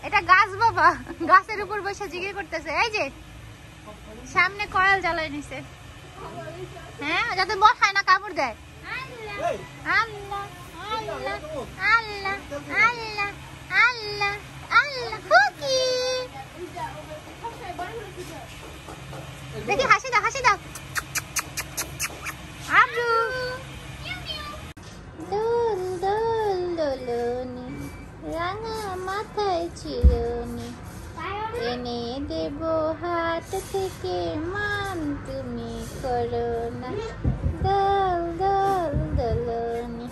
এটা গাছ বাবা, গাছের উপর বসে জিগির করতেছে। এই যে সামনে কয়েল জ্বালাই নিছে, হ্যাঁ, যাতে বসায় না কাপড় দেয়। আল্লাহ আল্লাহ আল্লাহ আল্লাহ আল্লাহ আল্লাহ। খুকি দেখি হাসি দাও, হাসি দাও। আব্রু দোল দোল দোলনি, রাঙা মাথায় চিরুনি, এনে দেব হাত থেকে মান, তুমি করো না। দোল দোল দোলনি,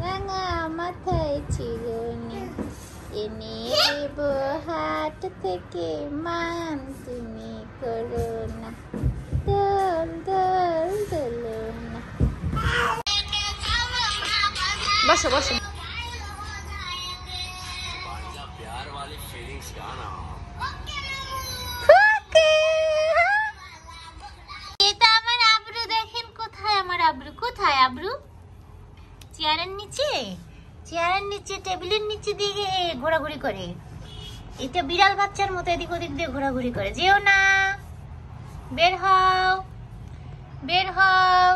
রাঙা মাথায় চিরুনি, এনে দেব হাত থেকে মান, তুমি করো না। দোল দোল দোলনি। বসো বসো। কোথায় আব্রু? চেয়ারের নিচে, চেয়ারের নিচে, টেবিলের নিচে দিয়ে ঘোরাঘুরি করে। এটা বিড়াল বাচ্চার মতো এদিক ওদিক দিয়ে ঘোরাঘুরি করে। যেও না, বের হও, বের হও।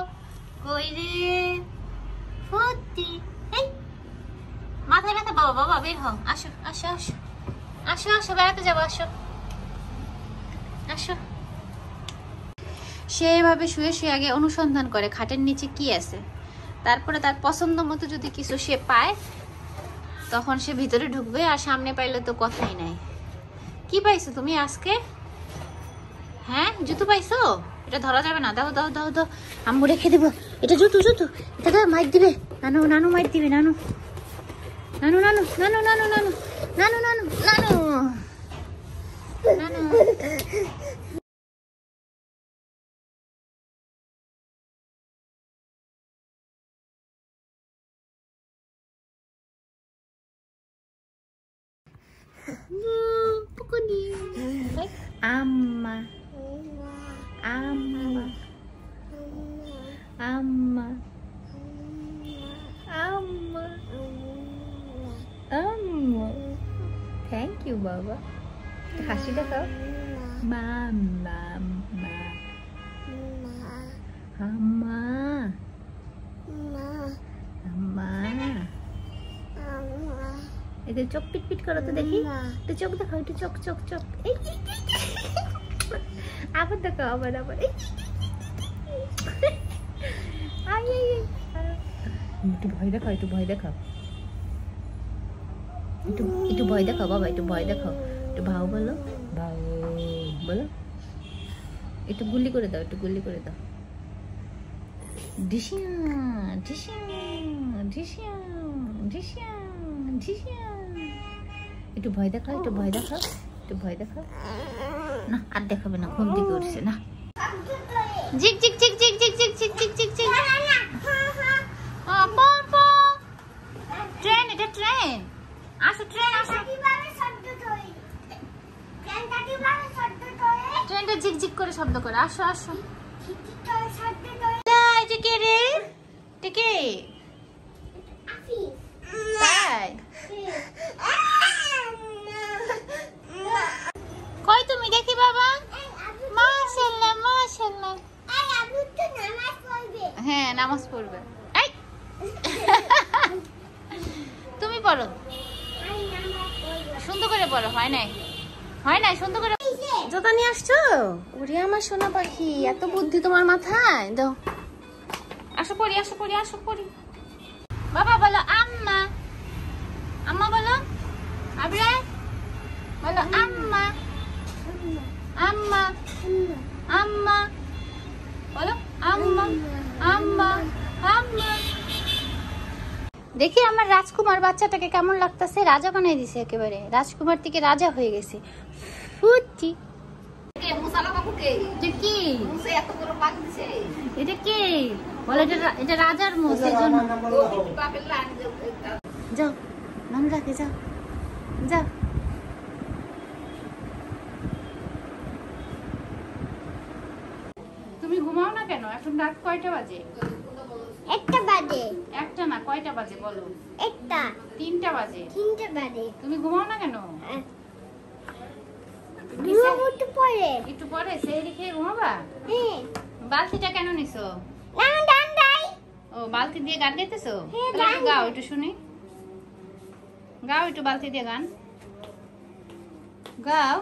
কই রে ফুটি, এই মাথায় ব্যথা। বাবা বাবা বের হও, আসো আসো আসো আসো আসো, বেড়াতে যাবো, আসো আসো। সে এভাবে শুয়ে শুয়ে আগে অনুসন্ধান করে খাটের নিচে কি আছে, তারপরে তার পছন্দ মতো যদি কিছু সে পায় তখন সে ভিতরে ঢুকবে, আর সামনে পাইলে তো কথাই নাই। কি পাইছো তুমি আজকে? হ্যাঁ, জুতো পাইছো? এটা ধরা যাবে না, দাও দাও দাও দাও, আম্মু রেখে দেবো। এটা জুতো জুতো, এটা দাও, মাইর দিবে নানু, নানু মাইর দিবে, নানু নানু নানু নানু নানু নানু নানু নানু নানু নানু। Amma, Amma, Amma, Amma, Amma. Thank you, Baba. হাসি দেখাও। Mama, Mama, Amma, Amma. এদের চোখ পিট পিট করো তো দেখি, একটু চোখ দেখাও, একটু চোখ চোখ চোখ। আবার দেখাও, আবার আবার। একটু ভয় দেখাও, একটু ভয় দেখাও, একটু একটু ভয় দেখাও বাবা, একটু ভয় দেখাও, একটু ভাও বলো, ভাও বলো, একটু গুলি করে দাও, একটু গুলি করে দাও। ঢিসিয়া ঢিসিয়া ঢিসিয়া ঢিসিয়া ঢিসিয়া। একটু ভয় দেখাও, একটু ভয় দেখাও, একটু ভয় দেখাও। না আর দেখাবে না, ঘুম থেকে উঠছে না। জিক জিক জিক জিক জিক জিক জিক জিক জিক জিক। ট্রেন, এটা ট্রেন। আসো ট্রেন, আসো। ট্রেনটা ঝিক ঝিক করে শব্দ করে। আসো আসো। এটা কে রে? এটা কে? কই তুমি দেখি বাবা? মাশাআল্লাহ মাশাআল্লাহ। হ্যাঁ, নামাজ পড়বে। এই তুমি পড়ো, সুন্দর করে পড়ো। হয় নাই, হয় নাই, সুন্দর করে। জুতা নিয়ে আসছো? ওরে আমার সোনা পাখি, এত বুদ্ধি তোমার মাথায়। দাও, আসো পড়ি, আসো পড়ি, আসো পড়ি। বাবা বলো আম্মা, আম্মা বলো। আবরা বলো আম্মা, আম্মা, আম্মা বলো, আম্মা আম্মা আম্মা। দেখি আমার রাজকুমার বাচ্চাটাকে কেমন লাগতেছে। রাজা বানাই দিছে একেবারে, রাজকুমার থেকে রাজা হয়ে গেছে। ফুটি এটা কি বলে? এটা রাজার মোষ, এজন্য। যাও নাম রাখে, যাও যাও। তুমি ঘুমাও না কেন? এখন রাত কয়টা বাজে? 1টা বাজে। 1টা না, কয়টা বাজে বলো? 1টা। 3টা বাজে। 3টা বাজে। তুমি ঘুমাও না কেন? পরে একটু পরে সেহরি খেয়ে ঘুমাবা? হ্যাঁ বালতিটা কেন নিছো? না ডান দাই ও বালতি দিয়ে গান গাইতেছো? হ্যাঁ, তাহলে একটু গান গাও, গাই। একটু শুনি। গাও একটু বালতি দিয়ে গান গাও।